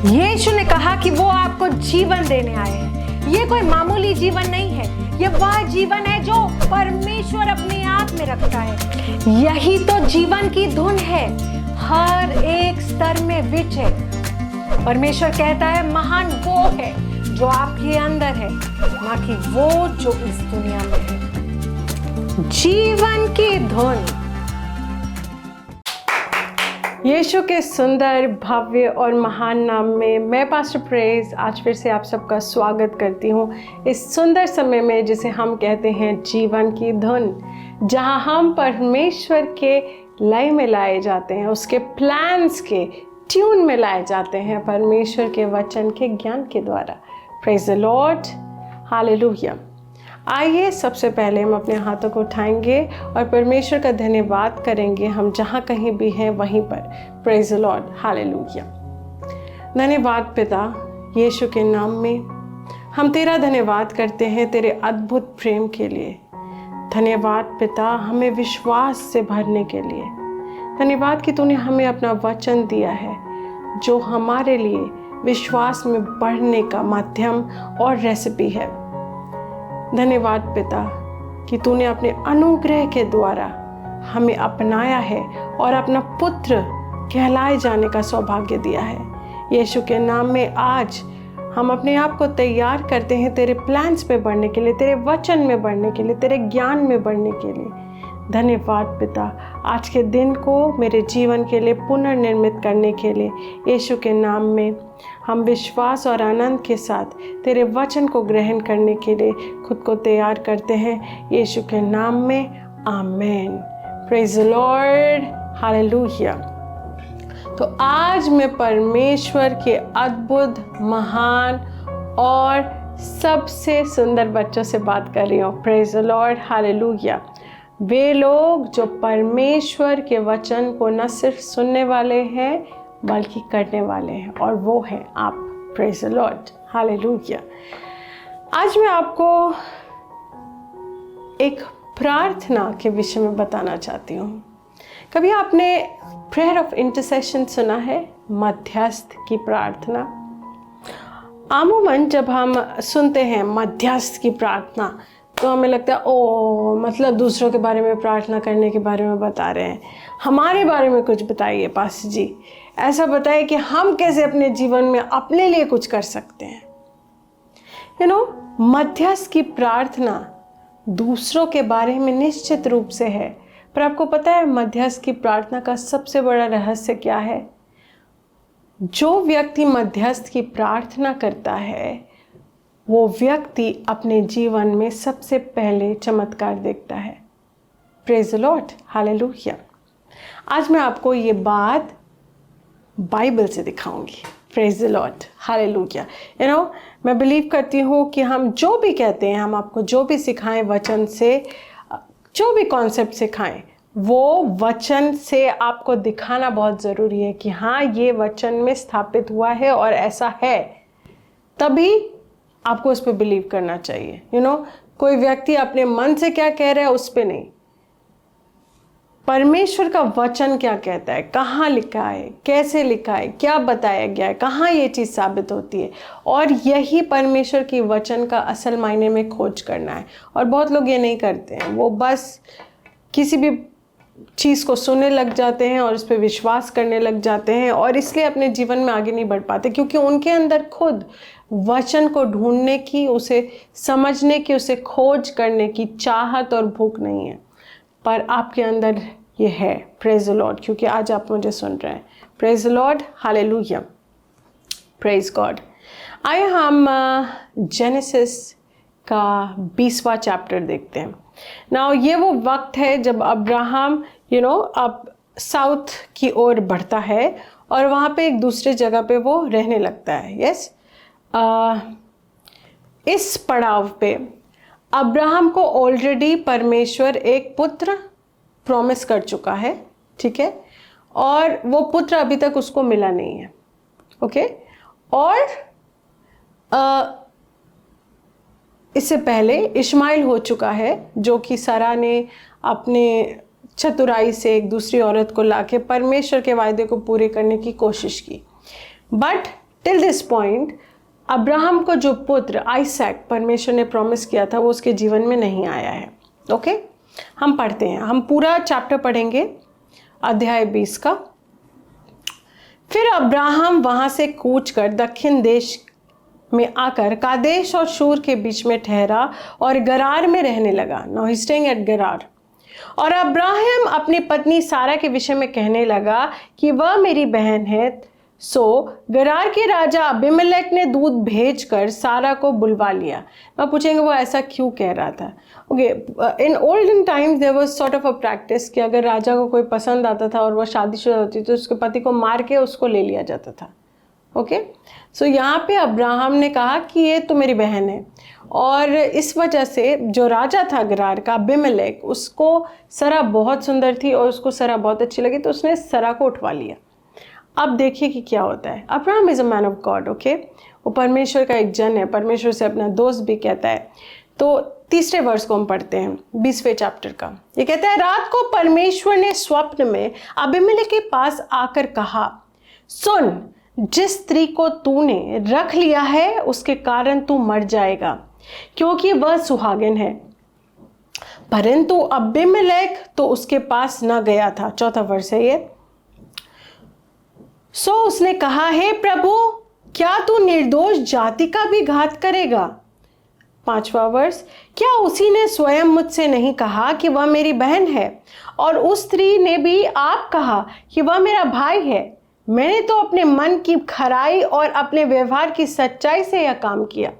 यीशु ने कहा कि वो आपको जीवन देने आए हैं। ये कोई मामूली जीवन नहीं है, ये वह जीवन है जो परमेश्वर अपने आप में रखता है। यही तो जीवन की धुन है, हर एक स्तर में विच है। परमेश्वर कहता है महान वो है जो आपके अंदर है, ना कि वो जो इस दुनिया में है। जीवन की धुन। यीशु के सुंदर, भव्य और महान नाम में मैं पास्टर प्रेज आज फिर से आप सबका स्वागत करती हूँ इस सुंदर समय में जिसे हम कहते हैं जीवन की धुन, जहाँ हम परमेश्वर के लय में लाए जाते हैं, उसके प्लान्स के ट्यून में लाए जाते हैं, परमेश्वर के वचन के ज्ञान के द्वारा। Praise the Lord, hallelujah. आइए सबसे पहले हम अपने हाथों को उठाएंगे और परमेश्वर का धन्यवाद करेंगे, हम जहाँ कहीं भी हैं वहीं पर। Praise the Lord, hallelujah. धन्यवाद पिता, यीशु के नाम में हम तेरा धन्यवाद करते हैं तेरे अद्भुत प्रेम के लिए। धन्यवाद पिता, हमें विश्वास से भरने के लिए। धन्यवाद कि तूने हमें अपना वचन दिया है जो हमारे लिए विश्वास में बढ़ने का माध्यम और रेसिपी है। धन्यवाद पिता कि तूने अपने अनुग्रह के द्वारा हमें अपनाया है और अपना पुत्र कहलाए जाने का सौभाग्य दिया है। यीशु के नाम में आज हम अपने आप को तैयार करते हैं तेरे प्लान्स पे बढ़ने के लिए, तेरे वचन में बढ़ने के लिए, तेरे ज्ञान में बढ़ने के लिए। धन्यवाद पिता, आज के दिन को मेरे जीवन के लिए पुनर्निर्मित करने के लिए यीशु के नाम में हम विश्वास और आनंद के साथ तेरे वचन को ग्रहण करने के लिए खुद को तैयार करते हैं यीशु के नाम में, आमेन। Praise the Lord, hallelujah. तो आज मैं परमेश्वर के अद्भुत, महान और सबसे सुंदर बच्चों से बात कर रही हूँ। Praise the Lord, hallelujah. वे लोग जो परमेश्वर के वचन को न सिर्फ सुनने वाले हैं बल्कि करने वाले हैं, और वो हैं आप। Praise the Lord, hallelujah. आज मैं आपको एक प्रार्थना के विषय में बताना चाहती हूँ। कभी आपने प्रेयर ऑफ इंटरसेशन सुना है? मध्यस्थ की प्रार्थना। आमूमन जब हम सुनते हैं मध्यस्थ की प्रार्थना तो हमें लगता है ओ मतलब दूसरों के बारे में प्रार्थना करने के बारे में बता रहे हैं। हमारे बारे में कुछ बताइए पास्टर जी, ऐसा बताइए कि हम कैसे अपने जीवन में अपने लिए कुछ कर सकते हैं। मध्यस्थ की प्रार्थना दूसरों के बारे में निश्चित रूप से है, पर आपको पता है मध्यस्थ की प्रार्थना का सबसे बड़ा रहस्य क्या है? जो व्यक्ति मध्यस्थ की प्रार्थना करता है वो व्यक्ति अपने जीवन में सबसे पहले चमत्कार देखता है। Praise the Lord, hallelujah. आज मैं आपको ये बात बाइबल से दिखाऊंगी। Praise the Lord, hallelujah. मैं बिलीव करती हूँ कि हम जो भी कहते हैं, हम आपको जो भी सिखाएं वचन से, जो भी कॉन्सेप्ट सिखाएं, वो वचन से आपको दिखाना बहुत ज़रूरी है कि हाँ ये वचन में स्थापित हुआ है और ऐसा है, तभी आपको उस पर बिलीव करना चाहिए। कोई व्यक्ति अपने मन से क्या कह रहा है उस पर नहीं, परमेश्वर का वचन क्या कहता है, कहाँ लिखा है, कैसे लिखा है, क्या बताया गया है, कहाँ ये चीज़ साबित होती है, और यही परमेश्वर की वचन का असल मायने में खोज करना है। और बहुत लोग ये नहीं करते हैं, वो बस किसी भी चीज़ को सुनने लग जाते हैं और उस पर विश्वास करने लग जाते हैं, और इसलिए अपने जीवन में आगे नहीं बढ़ पाते, क्योंकि उनके अंदर खुद वचन को ढूंढने की, उसे समझने की, उसे खोज करने की चाहत और भूख नहीं है। पर आपके अंदर ये है। प्रेज द लॉर्ड, क्योंकि आज आप मुझे सुन रहे हैं। Praise the Lord, hallelujah, praise God. आइए हम जेनेसिस का 20वां चैप्टर देखते हैं। नाउ ये वो वक्त है जब अब्राहम अब साउथ की ओर बढ़ता है और वहाँ पे एक दूसरे जगह पे वो रहने लगता है। यस, इस पड़ाव पे अब्राहम को ऑलरेडी परमेश्वर एक पुत्र प्रॉमिस कर चुका है, ठीक है, और वो पुत्र अभी तक उसको मिला नहीं है। ओके, और इससे पहले इश्माइल हो चुका है, जो कि सारा ने अपने चतुराई से एक दूसरी औरत को लाके परमेश्वर के वायदे को पूरे करने की कोशिश की। But till this point Abraham को जो पुत्र आइसैक परमेश्वर ने प्रॉमिस किया था वो उसके जीवन में नहीं आया है। ओके, हम पढ़ते हैं, हम पूरा चैप्टर पढ़ेंगे, अध्याय 20 का। फिर अब्राहम वहां से कूच कर दक्षिण देश में आकर कादेश और शूर के बीच में ठहरा और गरार में रहने लगा। नाउ ही स्टेइंग एट गरार। और अब्राहम अपनी पत्नी सारा के विषय में कहने लगा कि वह मेरी बहन है। सो गरार के राजा अबीमेलेक ने दूत भेजकर सारा को बुलवा लिया। मैं पूछेंगे वो ऐसा क्यों कह रहा था। Okay, in olden times there was sort of a practice कि अगर राजा को कोई पसंद आता था और वह शादीशुदा होती तो उसके पति को मार के उसको ले लिया जाता था। ओके, सो यहाँ पे अब्राहम ने कहा कि ये तो मेरी बहन है, और इस वजह से जो राजा था गरार का अबीमेलेक, उसको सरा बहुत सुंदर थी और उसको सरा बहुत अच्छी लगी, तो उसने सरा को उठवा लिया। अब देखिए कि क्या होता है। Abraham is a man of God. Okay, वो परमेश्वर का एक जन है, परमेश्वर से अपना दोस्त भी कहता है। तो तीसरे वर्ष को हम पढ़ते हैं 20वें चैप्टर का। ये कहता है, रात को परमेश्वर ने स्वप्न में अबीमेलेक के पास आकर कहा, सुन, जिस स्त्री को तूने रख लिया है उसके कारण तू मर जाएगा, क्योंकि वह सुहागिन है। परंतु अबीमेलेक तो उसके पास न गया था। चौथा वर्ष है ये। सो उसने कहा, हे प्रभु, क्या तू निर्दोष जाति का भी घात करेगा? 5वां वर्ष, क्या उसी ने स्वयं मुझसे नहीं कहा कि वह मेरी बहन है, और उस स्त्री ने भी आप कहा कि वह मेरा भाई है? मैंने तो अपने मन की खराई और अपने व्यवहार की सच्चाई से यह काम किया।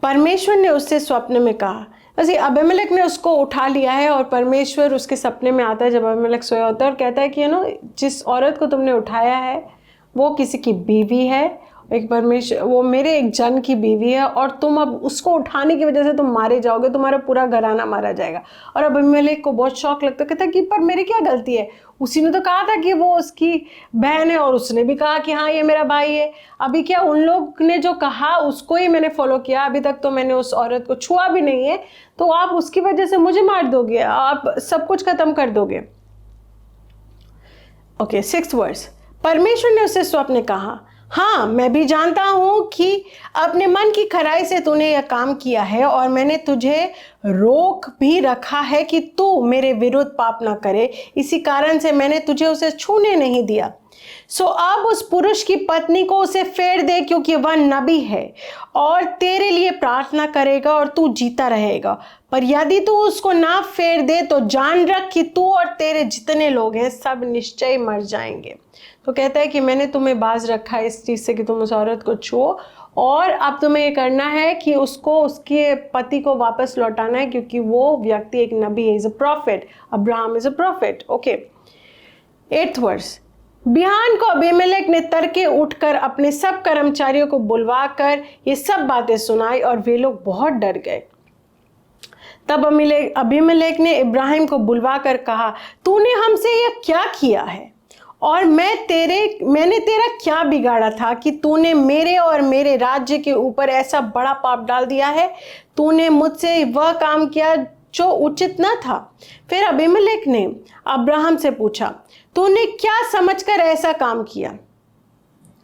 परमेश्वर ने उससे स्वप्न में कहा। बस अबीमेलेक ने उसको उठा लिया है और परमेश्वर उसके सपने में आता है जब अबीमेलेक सोया होता है और कहता है कि जिस औरत को तुमने उठाया है वो किसी की बीवी है, एक परमेश्वर, वो मेरे एक जन की बीवी है, और तुम अब उसको उठाने की वजह से तुम मारे जाओगे, तुम्हारा पूरा घराना मारा जाएगा। और अब अबीमेलेक को बहुत शौक लगता है, कहता है कि पर मेरी क्या गलती है? उसी ने तो कहा था कि वो उसकी बहन है, और उसने भी कहा कि हाँ ये मेरा भाई है। अभी क्या उन लोग ने जो कहा उसको ही मैंने फॉलो किया, अभी तक तो मैंने उस औरत को छुआ भी नहीं है, तो आप उसकी वजह से मुझे मार दोगे, आप सब कुछ खत्म कर दोगे। Okay, 6th verse. परमेश्वर ने उससे स्वप्न कहा, हाँ, मैं भी जानता हूं कि अपने मन की खराई से तूने यह काम किया है, और मैंने तुझे रोक भी रखा है कि तू मेरे विरुद्ध पाप ना करे। इसी कारण से मैंने तुझे उसे छूने नहीं दिया। सो अब उस पुरुष की पत्नी को उसे फेर दे, क्योंकि वह नबी है और तेरे लिए प्रार्थना करेगा और तू जीता रहेगा। पर यदि तू उसको ना फेर दे तो जान रख कि तू और तेरे जितने लोग हैं सब निश्चय मर जाएंगे। तो कहता है कि मैंने तुम्हें बाज रखा है इस चीज़ से कि तुम उस औरत को छुओ, और अब तुम्हें ये करना है कि उसको उसके पति को वापस लौटाना है, क्योंकि वो व्यक्ति एक नबी है, is a prophet. Abraham is a prophet. Okay, 8th verse. बिहान को अबीमेलेक ने तड़के उठकर अपने सब कर्मचारियों को बुलवाकर ये सब बातें सुनाई, और वे लोग बहुत डर गए। तब अबीमेलेक ने इब्राहिम को बुलवाकर कहा, तूने हमसे यह क्या किया है, और मैंने तेरा क्या बिगाड़ा था कि तूने मेरे और मेरे राज्य के ऊपर ऐसा बड़ा पाप डाल दिया है? तूने मुझसे वह काम किया जो उचित न था। फिर अबीमेलेक ने अब्राहम से पूछा, तूने क्या समझकर ऐसा काम किया?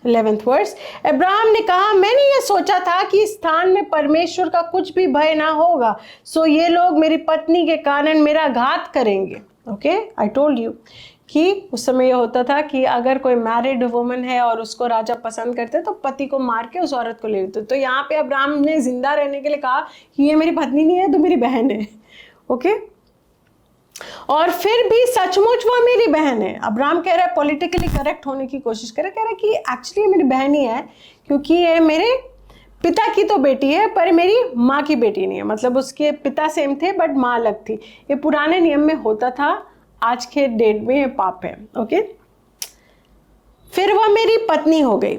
11th verse. अब्राहम ने कहा, मैंने यह सोचा था कि इस स्थान में परमेश्वर का कुछ भी भय ना होगा, सो ये लोग मेरी पत्नी के कारण मेरा घात करेंगे। ओके, आई टोल्ड यू कि उस समय यह होता था कि अगर कोई मैरिड वुमन है और उसको राजा पसंद करते तो पति को मार के उस औरत को ले लेते। तो यहाँ पे अब्राहम ने जिंदा रहने के लिए कहा कि ये मेरी पत्नी नहीं है, तो मेरी बहन है। ओके, और फिर भी सचमुच वो मेरी बहन है। अब्राहम कह रहा है, पॉलिटिकली करेक्ट होने की कोशिश कह रहा है कि एक्चुअली मेरी बहन ही है, क्योंकि ये मेरे पिता की तो बेटी है पर मेरी माँ की बेटी नहीं है। मतलब उसके पिता सेम थे बट माँ अलग थी। ये पुराने नियम में होता था, आज के डेट में ये पाप है। ओके, फिर वह मेरी पत्नी हो गई।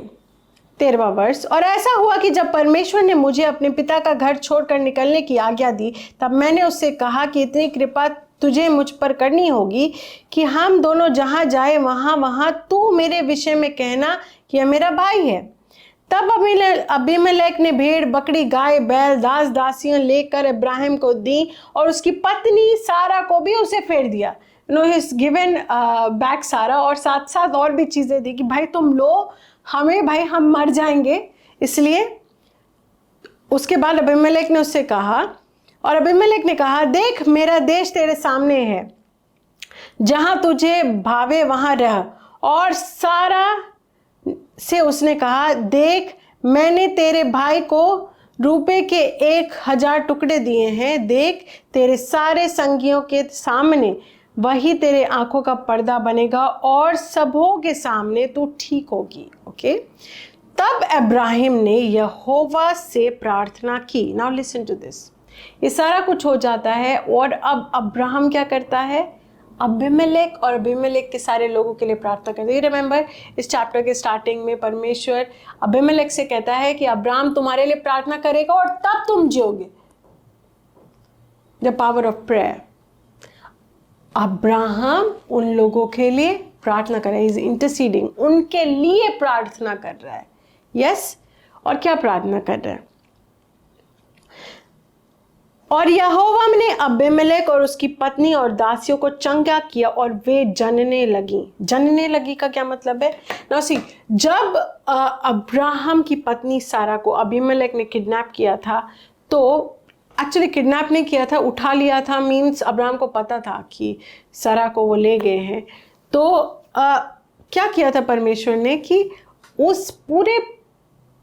13वां वर्ष। और ऐसा हुआ कि जब परमेश्वर ने मुझे अपने पिता का घर छोड़कर निकलने की आज्ञा दी, तब मैंने उससे कहा कि इतनी कृपा तुझे मुझ पर करनी होगी कि हम दोनों जहाँ जाए वहाँ तू मेरे विषय में कहना कि यह मेरा भाई है। तब अबीमेलेक ने भेड़, बकरी, गाय, बैल, दास दासियां लेकर इब्राहिम को दी, और उसकी पत्नी सारा को भी उसे फेर दिया। he's given बैक सारा, और साथ साथ और भी चीज़ें दी कि भाई तुम लो, हमें भाई हम मर जाएंगे। इसलिए उसके बाद अबीमेलेक ने उससे कहा, और अबीमेलेक ने कहा देख मेरा देश तेरे सामने है, जहां तुझे भावे वहां रह। और सारा से उसने कहा देख मैंने तेरे भाई को रुपए के 1000 टुकड़े दिए हैं, देख तेरे सारे संगियों के सामने वही तेरे आंखों का पर्दा बनेगा और सबों के सामने तू ठीक होगी। ओके, तब अब्राहम ने यहोवा से प्रार्थना की। Now listen to this. ये सारा कुछ हो जाता है और अब अब्राहम क्या करता है, अबीमेलेक और अबीमेलेक के सारे लोगों के लिए प्रार्थना करते हैं। रिमेंबर इस चैप्टर के स्टार्टिंग में परमेश्वर अबीमेलेक से कहता है कि अब्राहम तुम्हारे लिए प्रार्थना करेगा और तब तुम जियोगे। The power of prayer. Abraham उन लोगों के लिए प्रार्थना कर रहा है, इज इंटरसीडिंग, उनके लिए प्रार्थना कर रहा है। यस, और क्या प्रार्थना कर रहा है, और यहोवा ने अबीमेलेक और उसकी पत्नी और दासियों को चंगा किया और वे जनने लगी। जनने लगी का क्या मतलब है? नाउ सी, जब अब्राहम की पत्नी सारा को अबीमेलेक ने किडनैप किया था, तो एक्चुअली किडनैप नहीं किया था, उठा लिया था, मीन्स अब्राहम को पता था कि सारा को वो ले गए हैं। तो क्या किया था परमेश्वर ने कि उस पूरे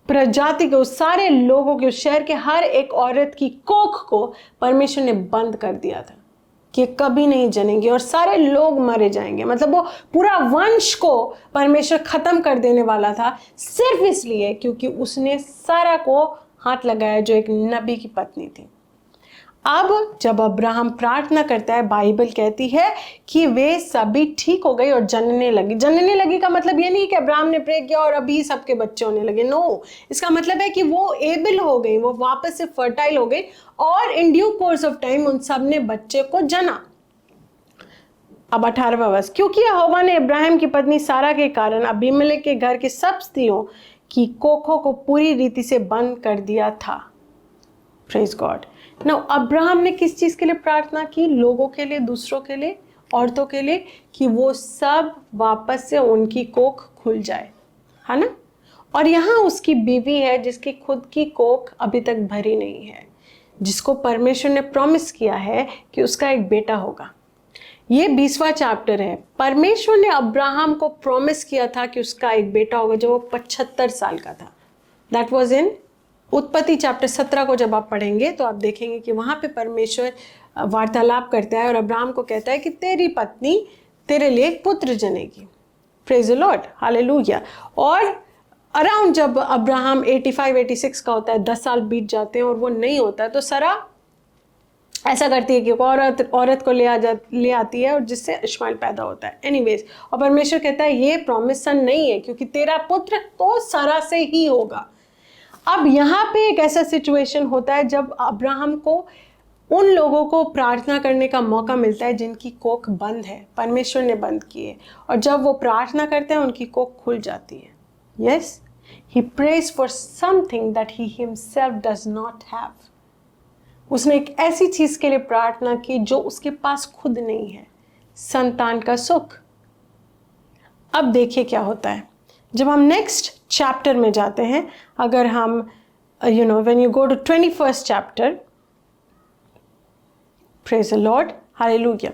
प्रजाति के, उस सारे लोगों के, उस शहर के हर एक औरत की कोख को परमेश्वर ने बंद कर दिया था कि कभी नहीं जनेंगे और सारे लोग मारे जाएंगे। मतलब वो पूरा वंश को परमेश्वर खत्म कर देने वाला था, सिर्फ इसलिए क्योंकि उसने सारा को हाथ लगाया जो एक नबी की पत्नी थी। अब जब अब्राहम प्रार्थना करता है, बाइबल कहती है कि वे सभी ठीक हो गई और जनने लगी। जनने लगी का मतलब ये नहीं कि अब्राहम ने प्रे किया और अभी सबके बच्चे होने लगे। नो, इसका मतलब है कि वो एबल हो गई, वो वापस से फर्टाइल हो गई और in due course of time उन सब ने बच्चे को जना। अब 18वां वर्ष, क्योंकि यहोवा ने अब्राहम की पत्नी सारा के कारण अबीमेलेक के घर के सब स्त्रियों की कोखों को पूरी रीति से बंद कर दिया था। Praise God. नाउ अब्राहम ने किस चीज के लिए प्रार्थना की? लोगों के लिए, दूसरों के लिए, औरतों के लिए, कि वो सब वापस से उनकी कोख खुल जाए, है ना। और यहाँ उसकी बीवी है जिसकी खुद की कोख अभी तक भरी नहीं है, जिसको परमेश्वर ने प्रॉमिस किया है कि उसका एक बेटा होगा। ये 20वां चैप्टर है। परमेश्वर ने अब्राहम को प्रॉमिस किया था कि उसका एक बेटा होगा जब वो 75 साल का था। दैट वाज इन उत्पत्ति चैप्टर 17 को जब आप पढ़ेंगे तो आप देखेंगे कि वहाँ पे परमेश्वर वार्तालाप करता है और अब्राहम को कहता है कि तेरी पत्नी तेरे लिए एक पुत्र जनेगी। Praise the Lord, hallelujah. और अराउंड जब अब्राहम 85-86 का होता है, 10 साल बीत जाते हैं और वो नहीं होता है, तो सारा ऐसा करती है कि औरत को ले आती है और जिससे इश्माइल पैदा होता है। एनीवेज, और परमेश्वर कहता है ये प्रॉमिस सन नहीं है क्योंकि तेरा पुत्र तो सारा से ही होगा। अब यहाँ पे एक ऐसा सिचुएशन होता है जब अब्राहम को उन लोगों को प्रार्थना करने का मौका मिलता है जिनकी कोख बंद है, परमेश्वर ने बंद की है, और जब वो प्रार्थना करते हैं उनकी कोख खुल जाती है। Yes, he praise for something that he himself does not have. उसने एक ऐसी चीज के लिए प्रार्थना की जो उसके पास खुद नहीं है, संतान का सुख। अब देखिए क्या होता है जब हम नेक्स्ट चैप्टर में जाते हैं। अगर हम when you go to 21st chapter, praise the Lord, hallelujah.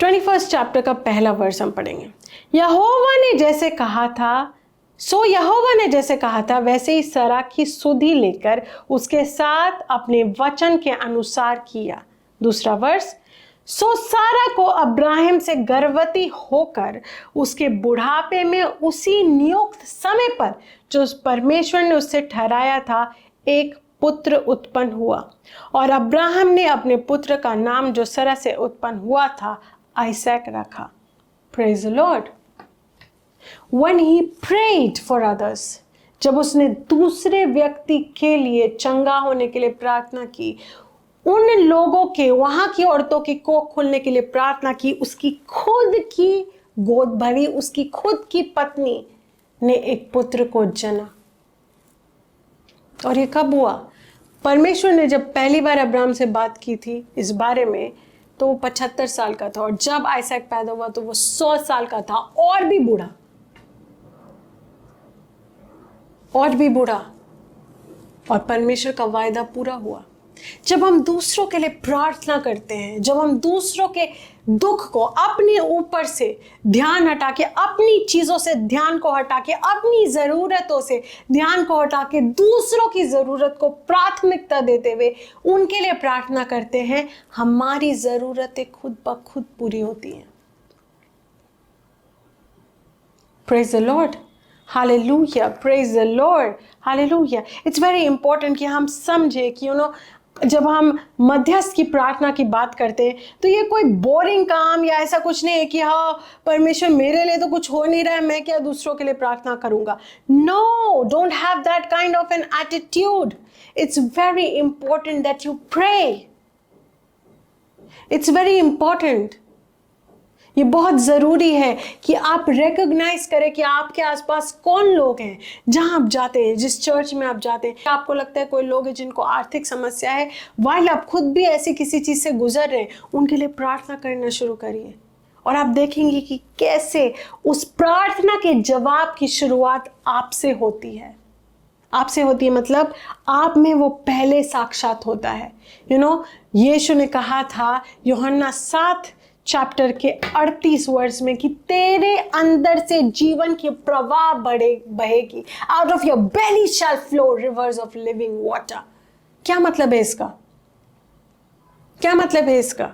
21st chapter का पहला वर्स हम पढ़ेंगे। यहोवा ने जैसे कहा था वैसे ही सारा की सुधि लेकर उसके साथ अपने वचन के अनुसार किया। दूसरा वर्स, सो सारा को अब्राहम से गर्भवती होकर उसके बुढ़ापे में उसी नियुक्त समय पर जो परमेश्वर ने उससे ठहराया था एक पुत्र उत्पन्न हुआ, और अब्राहम ने अपने पुत्र का नाम जो सारा से उत्पन्न हुआ था आइसैक रखा। Praise the Lord. When he prayed for others, जब उसने दूसरे व्यक्ति के लिए चंगा होने के लिए प्रार्थना की, उन लोगों के, वहां की औरतों की कोख खुलने के लिए प्रार्थना की, उसकी खुद की गोद भरी, उसकी खुद की पत्नी ने एक पुत्र को जना। और ये कब हुआ? परमेश्वर ने जब पहली बार अब्राहम से बात की थी इस बारे में, तो वो 75 साल का था, और जब आइसैक पैदा हुआ तो वो 100 साल का था, और भी बूढ़ा, और भी बूढ़ा। और परमेश्वर का वायदा पूरा हुआ। जब हम दूसरों के लिए प्रार्थना करते हैं, जब हम दूसरों के दुख को अपने ऊपर से ध्यान हटा के, अपनी चीजों से ध्यान को हटा के, अपनी जरूरतों से ध्यान को हटा के दूसरों की जरूरत को प्राथमिकता देते हुए उनके लिए प्रार्थना करते हैं, हमारी जरूरतें खुद ब खुद पूरी होती हैं। Praise the Lord, hallelujah, praise the Lord, hallelujah. It's very important कि हम समझे कि जब हम मध्यस्थ की प्रार्थना की बात करते हैं तो ये कोई बोरिंग काम या ऐसा कुछ नहीं है कि हाँ परमेश्वर मेरे लिए तो कुछ हो नहीं रहा है, मैं क्या दूसरों के लिए प्रार्थना करूंगा। No, don't have that kind of an attitude. It's very important that you pray. It's very important, ये बहुत ज़रूरी है कि आप रिकॉग्नाइज करें कि आपके आसपास कौन लोग हैं। जहां आप जाते हैं, जिस चर्च में आप जाते हैं, आपको लगता है कोई लोग हैं जिनको आर्थिक समस्या है, वाइल आप खुद भी ऐसी किसी चीज़ से गुजर रहे हैं, उनके लिए प्रार्थना करना शुरू करिए। और आप देखेंगे कि कैसे उस प्रार्थना के जवाब की शुरुआत आपसे होती है। आपसे होती है मतलब आप में वो पहले साक्षात होता है। यीशु ने कहा था यूहन्ना 7 चैप्टर के 38 वर्ष में कि तेरे अंदर से जीवन की प्रवाह बहेगी, out of your belly shall flow rivers of living water. क्या मतलब है इसका? क्या मतलब है इसका?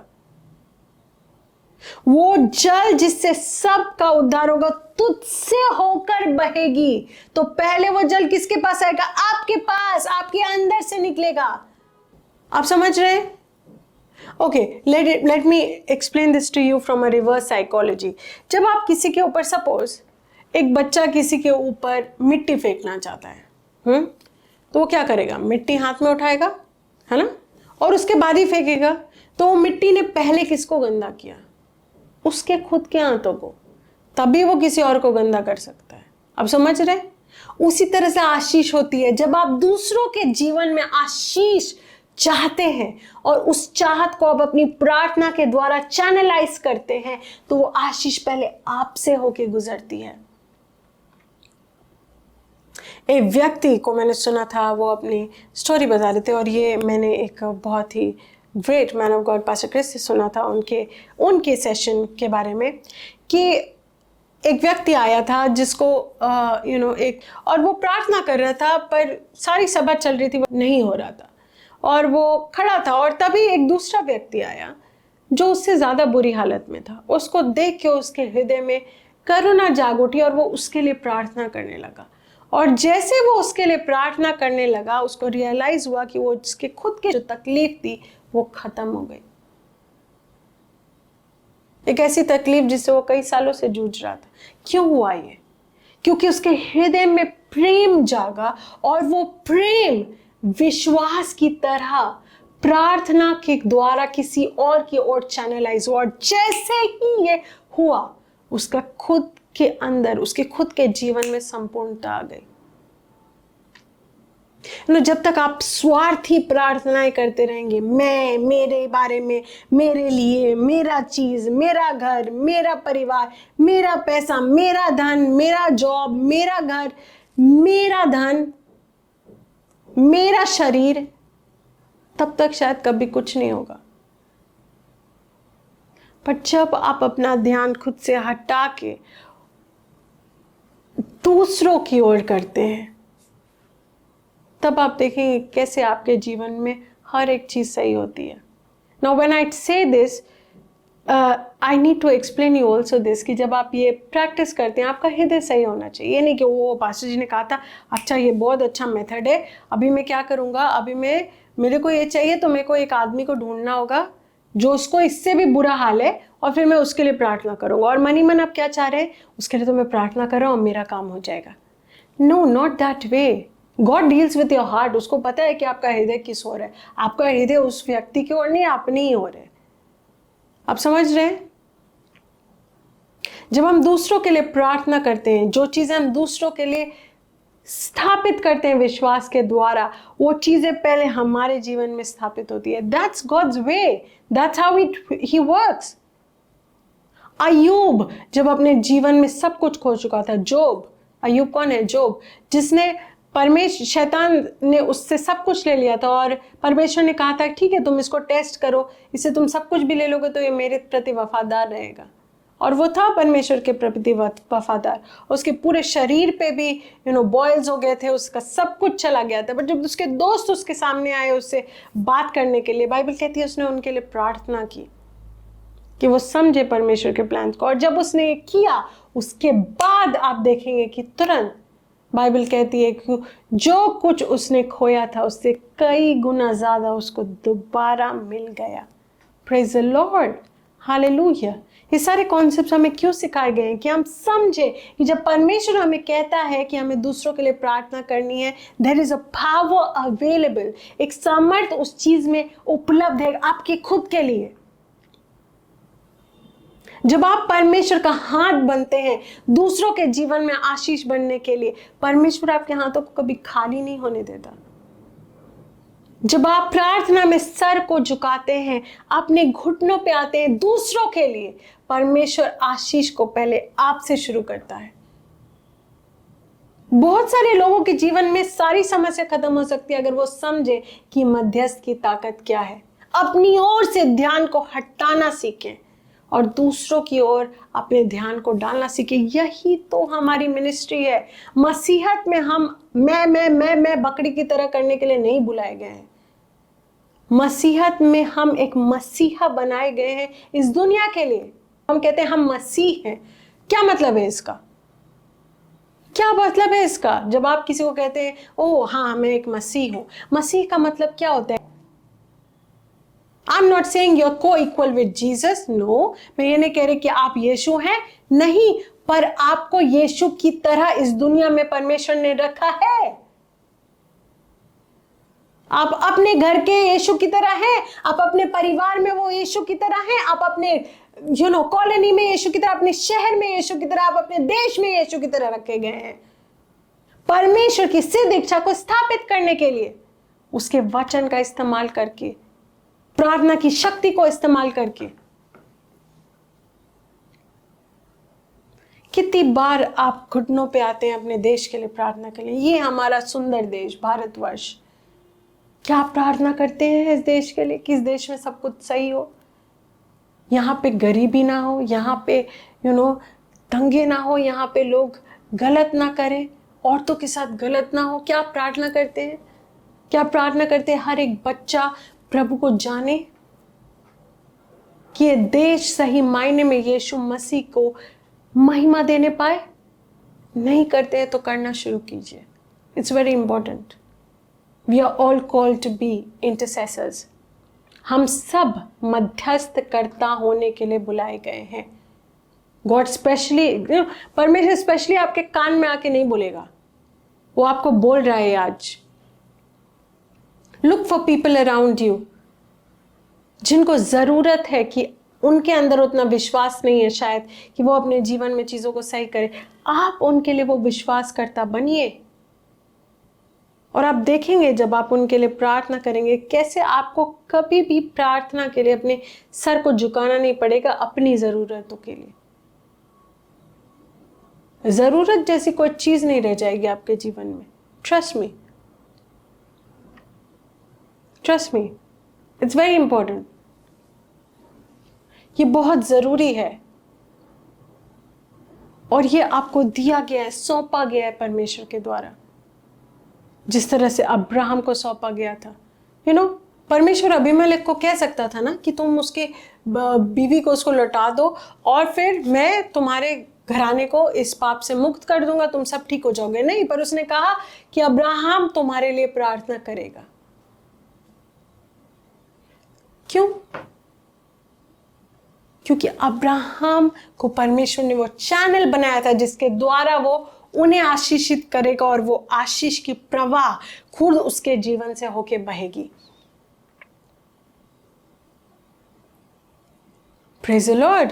वो जल जिससे सबका उद्धार होगा तुझसे होकर बहेगी। तो पहले वो जल किसके पास आएगा? आपके पास, आपके अंदर से निकलेगा। आप समझ रहे हैं? Okay, let me explain this to you from a reverse psychology. जब आप किसी के ऊपर, सपोज एक बच्चा किसी के ऊपर मिट्टी फेंकना चाहता है, तो वो क्या करेगा? मिट्टी हाथ में उठाएगा, है ना, और उसके बाद ही फेंकेगा। तो वो मिट्टी ने पहले किसको गंदा किया? उसके खुद के हाथों को, तभी वो किसी और को गंदा कर सकता है। अब समझ रहे? उसी तरह से आशीष होती है। जब आप दूसरों के जीवन में आशीष चाहते हैं और उस चाहत को आप अपनी प्रार्थना के द्वारा चैनलाइज करते हैं, तो वो आशीष पहले आपसे होके गुजरती है। एक व्यक्ति को मैंने सुना था, वो अपनी स्टोरी बता रहे थे, और ये मैंने एक बहुत ही great man of God pastor Chris से सुना था उनके सेशन के बारे में, कि एक व्यक्ति आया था जिसको और वो प्रार्थना कर रहा था, पर सारी सभा चल रही थी, वो नहीं हो रहा था, और वो खड़ा था। और तभी एक दूसरा व्यक्ति आया जो उससे ज़्यादा बुरी हालत में था। उसको देख के उसके हृदय में करुणा जाग उठी और वो उसके लिए प्रार्थना करने लगा। और जैसे वो उसके लिए प्रार्थना करने लगा, उसको रियलाइज़ हुआ कि वो उसके खुद की जो तकलीफ थी वो ख़त्म हो गई। एक ऐसी तकलीफ जिससे वो कई सालों से जूझ रहा था। क्यों हुआ ये? क्योंकि उसके हृदय में प्रेम जागा, और वो प्रेम विश्वास की तरह प्रार्थना के द्वारा किसी और की ओर चैनलाइज हुआ। और जैसे ही ये हुआ, उसका खुद के अंदर, उसके खुद के जीवन में संपूर्णता आ गई। जब तक आप स्वार्थी प्रार्थनाएं करते रहेंगे, मैं, मेरे बारे में, मेरे लिए, मेरा चीज, मेरा घर, मेरा परिवार, मेरा पैसा, मेरा धन, मेरा जॉब, मेरा घर, मेरा धन, मेरा शरीर, तब तक शायद कभी कुछ नहीं होगा। पर जब आप अपना ध्यान खुद से हटा के दूसरों की ओर करते हैं, तब आप देखेंगे कैसे आपके जीवन में हर एक चीज सही होती है। Now when I say this, I need to explain you also this, कि जब आप ये प्रैक्टिस करते हैं, आपका हृदय सही होना चाहिए। ये नहीं कि वो पास्टर जी ने कहा था, अच्छा ये बहुत अच्छा मेथड है, अभी मैं क्या करूँगा, अभी मेरे को ये चाहिए, तो मेरे को एक आदमी को ढूंढना होगा जो उसको इससे भी बुरा हाल है, और फिर मैं उसके लिए प्रार्थना करूँगा। और मन ही मन आप क्या चाह रहे हैं? उसके लिए तो मैं प्रार्थना कर रहा हूँ, मेरा काम हो जाएगा। No, not that way. God deals with your heart. उसको पता है कि आपका हृदय किस ओर है। आपका हृदय उस व्यक्ति की ओर नहीं, अपनी ही ओर है। आप समझ रहे हैं? जब हम दूसरों के लिए प्रार्थना करते हैं, जो चीज़ें हम दूसरों के लिए स्थापित करते हैं विश्वास के द्वारा, वो चीजें पहले हमारे जीवन में स्थापित होती है। That's God's way, that's how he works. अय्यूब जब अपने जीवन में सब कुछ खो चुका था, अय्यूब कौन है? जोब, जिसने शैतान ने उससे सब कुछ ले लिया था और परमेश्वर ने कहा था ठीक है तुम इसको टेस्ट करो, इससे तुम सब कुछ भी ले लोगे तो ये मेरे प्रति वफादार रहेगा। और वो था परमेश्वर के प्रति वफादार। उसके पूरे शरीर पे भी बॉयल्स हो गए थे, उसका सब कुछ चला गया था। बट जब उसके दोस्त उसके सामने आए उससे बात करने के लिए, बाइबल कहती है उसने उनके लिए प्रार्थना की कि वो समझे परमेश्वर के प्लान को। और जब उसने ये किया उसके बाद आप देखेंगे कि तुरंत बाइबल कहती है कि जो कुछ उसने खोया था उससे कई गुना ज्यादा उसको दोबारा मिल गया। Praise the Lord, hallelujah. ये सारे कॉन्सेप्ट्स हमें क्यों सिखाए गए हैं? कि हम समझे कि जब परमेश्वर हमें कहता है कि हमें दूसरों के लिए प्रार्थना करनी है, there is a power available, एक सामर्थ उस चीज में उपलब्ध है आपके खुद के लिए। जब आप परमेश्वर का हाथ बनते हैं दूसरों के जीवन में आशीष बनने के लिए, परमेश्वर आपके हाथों को कभी खाली नहीं होने देता। जब आप प्रार्थना में सर को झुकाते हैं, अपने घुटनों पे आते हैं दूसरों के लिए, परमेश्वर आशीष को पहले आपसे शुरू करता है। बहुत सारे लोगों के जीवन में सारी समस्या खत्म हो सकती है अगर वो समझे कि मध्यस्थ की ताकत क्या है। अपनी ओर से ध्यान को हटाना सीखें और दूसरों की ओर अपने ध्यान को डालना सीखें। यही तो हमारी मिनिस्ट्री है। मसीहत में हम मैं बकरी की तरह करने के लिए नहीं बुलाए गए हैं। मसीहत में हम एक मसीहा बनाए गए हैं इस दुनिया के लिए। हम कहते हैं हम मसीह हैं। क्या मतलब है इसका? क्या मतलब है इसका? जब आप किसी को कहते हैं ओ हाँ मैं एक मसीह हूं, मसीह का मतलब क्या होता है? I'm not saying you're co-equal with Jesus, no. मैं ये नहीं कह रही कि आप यीशु हैं, नहीं, पर आपको यीशु की तरह इस दुनिया में परमेश्वर ने रखा है। आप अपने घर के यीशु की तरह हैं, आप अपने परिवार में वो यीशु की तरह हैं, आप अपने कॉलोनी में यीशु की तरह, अपने शहर में यीशु की तरह, आप अपने देश में यीशु की तरह रखे गए हैं। परमेश्वर की सिद्ध इच्छा को स्थापित करने के लिए उसके वचन का इस्तेमाल करके, प्रार्थना की शक्ति को इस्तेमाल करके। कितनी बार आप घुटनों पे आते हैं अपने देश के लिए प्रार्थना के लिए? ये हमारा सुंदर देश भारतवर्ष, क्या आप प्रार्थना करते हैं इस देश के लिए कि इस देश में सब कुछ सही हो, यहाँ पे गरीबी ना हो, यहाँ पे दंगे ना हो, यहाँ पे लोग गलत ना करें, औरतों के साथ गलत ना हो? क्या आप प्रार्थना करते हैं? क्या प्रार्थना करते हैं हर एक बच्चा प्रभु को जाने, कि ये देश सही मायने में यीशु मसीह को महिमा देने पाए? नहीं करते हैं तो करना शुरू कीजिए। It's very important. We are all called to be intercessors. हम सब मध्यस्थकर्ता होने के लिए बुलाए गए हैं। गॉड स्पेशली, परमेश्वर स्पेशली आपके कान में आके नहीं बोलेगा, वो आपको बोल रहा है आज। Look for people around you जिनको जरूरत है, कि उनके अंदर उतना विश्वास नहीं है शायद कि वो अपने जीवन में चीजों को सही करे। आप उनके लिए वो विश्वास करता बनिए और आप देखेंगे जब आप उनके लिए प्रार्थना करेंगे कैसे आपको कभी भी प्रार्थना के लिए अपने सर को झुकाना नहीं पड़ेगा अपनी जरूरतों के लिए। जरूरत जैसी कोई चीज नहीं रह जाएगी आपके जीवन में। Trust me, trust me, it's very important. ये बहुत जरूरी है और ये आपको दिया गया है, सौंपा गया है परमेश्वर के द्वारा, जिस तरह से अब्राहम को सौंपा गया था। परमेश्वर अबीमेलेक को कह सकता था ना कि तुम उसके बीवी को उसको लौटा दो और फिर मैं तुम्हारे घराने को इस पाप से मुक्त कर दूंगा, तुम सब ठीक हो जाओगे। नहीं, पर उसने कहा कि अब्राहम तुम्हारे लिए प्रार्थना करेगा। क्यों? क्योंकि अब्राहम को परमेश्वर ने वो चैनल बनाया था जिसके द्वारा वो उन्हें आशीषित करेगा और वो आशीष की प्रवाह खुद उसके जीवन से होके बहेगी। Praise the Lord,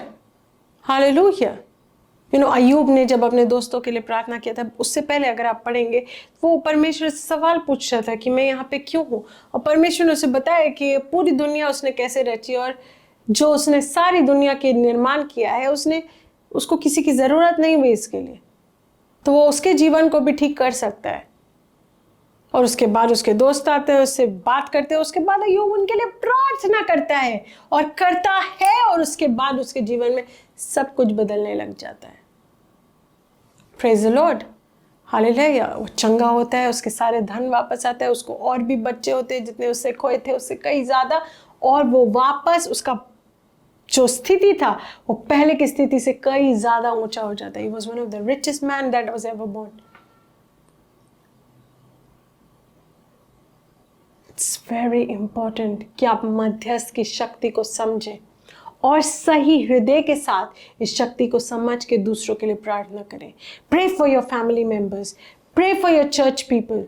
hallelujah. अय्यूब ने जब अपने दोस्तों के लिए प्रार्थना किया था, उससे पहले अगर आप पढ़ेंगे, वो परमेश्वर से सवाल पूछ रहा था कि मैं यहाँ पे क्यों हूँ, और परमेश्वर ने उसे बताया कि पूरी दुनिया उसने कैसे रची, और जो उसने सारी दुनिया के निर्माण किया है, उसको किसी की ज़रूरत नहीं हुई इसके लिए, तो वो उसके जीवन को भी ठीक कर सकता है। और उसके बाद उसके दोस्त आते हैं, उससे बात करते हैं, उसके बाद अय्यूब उनके लिए प्रार्थना करता है और करता है, और उसके बाद उसके जीवन में सब कुछ बदलने लग जाता है। Praise the Lord, hallelujah. वो चंगा होता है, उसके सारे धन वापस आता है, उसको और भी बच्चे होते हैं, जितने उससे खोए थे उससे कई ज़्यादा, और वो वापस उसका जो स्थिति था वो पहले की स्थिति से कई ज़्यादा ऊंचा हो जाता है। He was one of the richest man that was ever born. It's very important कि आप मध्यस्थ की शक्ति को समझें और सही हृदय के साथ इस शक्ति को समझ के दूसरों के लिए प्रार्थना करें। Pray for your family members, pray for your church people.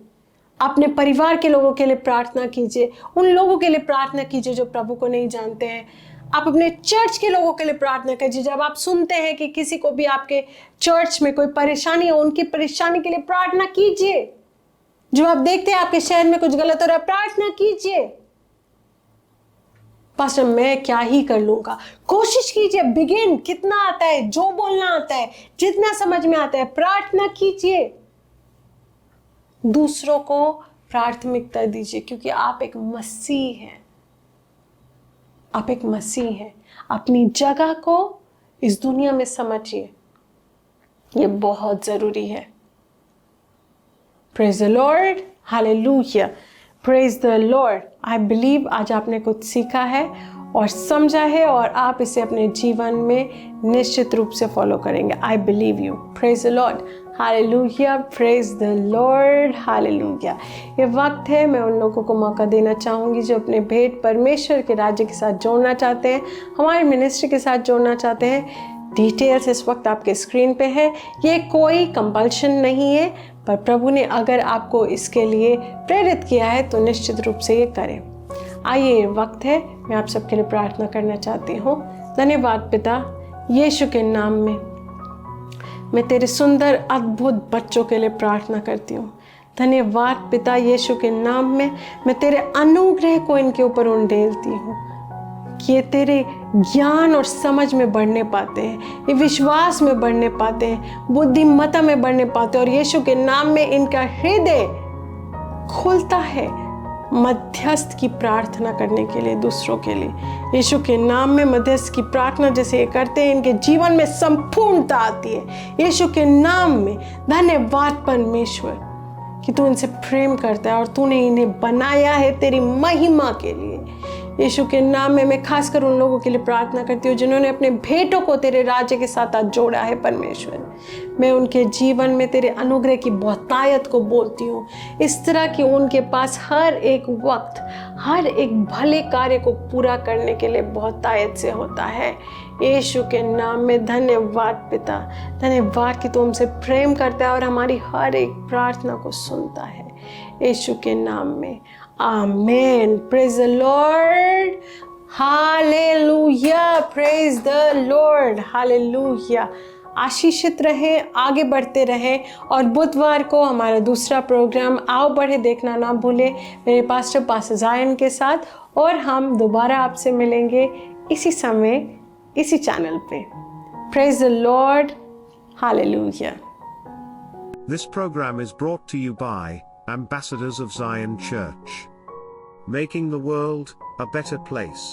अपने परिवार के लोगों के लिए प्रार्थना कीजिए, उन लोगों के लिए प्रार्थना कीजिए जो प्रभु को नहीं जानते हैं। आप अपने चर्च के लोगों के लिए प्रार्थना कीजिए। जब आप सुनते हैं कि किसी को भी आपके चर्च में कोई परेशानी है, उनकी परेशानी के लिए प्रार्थना कीजिए। जो आप देखते हैं आपके शहर में कुछ गलत हो रहा है, प्रार्थना कीजिए। पास्टर मैं क्या ही कर लूंगा, कोशिश कीजिए, बिगिन। कितना आता है, जो बोलना आता है, जितना समझ में आता है, प्रार्थना कीजिए। दूसरों को प्राथमिकता दीजिए, क्योंकि आप एक मसीह हैं। आप एक मसीह हैं। अपनी जगह को इस दुनिया में समझिए, ये बहुत जरूरी है। Praise the Lord, hallelujah, praise the Lord. I believe आज आपने कुछ सीखा है और समझा है, और आप इसे अपने जीवन में निश्चित रूप से फॉलो करेंगे। I believe you. Praise the Lord, hallelujah, praise the Lord, hallelujah. ये वक्त है, मैं उन लोगों को मौका देना चाहूँगी जो अपने भेंट परमेश्वर के राज्य के साथ जोड़ना चाहते हैं, हमारे मिनिस्ट्री के साथ जोड़ना चाहते हैं। डिटेल्स इस वक्त आपके स्क्रीन पे है। ये कोई कंपल्शन नहीं है, पर प्रभु ने अगर आपको इसके लिए प्रेरित किया है तो निश्चित रूप से ये करें। आइए, वक्त है, मैं आप सबके लिए प्रार्थना करना चाहती हूँ। धन्यवाद पिता, यीशु के नाम में मैं तेरे सुंदर अद्भुत बच्चों के लिए प्रार्थना करती हूँ। धन्यवाद पिता, यीशु के नाम में मैं तेरे अनुग्रह को इनके ऊपर उंडेलती हूँ कि ये तेरे ज्ञान और समझ में बढ़ने पाते हैं, ये विश्वास में बढ़ने पाते हैं, बुद्धिमत्ता में बढ़ने पाते हैं, और यीशु के नाम में इनका हृदय खुलता है मध्यस्थ की प्रार्थना करने के लिए, दूसरों के लिए। यीशु के नाम में मध्यस्थ की प्रार्थना जैसे ये करते हैं, इनके जीवन में संपूर्णता आती है। यीशु के नाम में धन्यवाद परमेश्वर कि तू इनसे प्रेम करता है और तूने इन्हें बनाया है तेरी महिमा के लिए। यीशु के नाम में मैं खासकर उन लोगों के लिए प्रार्थना करती हूँ जिन्होंने अपने भेंटों को तेरे राज्य के साथ आज जोड़ा है परमेश्वर। मैं उनके जीवन में तेरे अनुग्रह की बहुतायत को बोलती हूँ, इस तरह कि उनके पास हर एक वक्त हर एक भले कार्य को पूरा करने के लिए बहुतायत से होता है। यीशु के नाम में धन्यवाद पिता, धन्यवाद कि तू हमसे प्रेम करता है और हमारी हर एक प्रार्थना को सुनता है। यीशु के नाम में आमेन। Praise the Lord, hallelujah, praise the Lord, hallelujah. आशीषित रहे, आगे बढ़ते रहे, और बुधवार को हमारा दूसरा प्रोग्राम आओ बढ़े देखना ना भूले मेरे पास्टर जायन के साथ, और हम दोबारा आपसे मिलेंगे इसी समय इसी चैनल पे। Praise the Lord, hallelujah. This program is brought to you by Ambassadors of Zion Church, making the world a better place.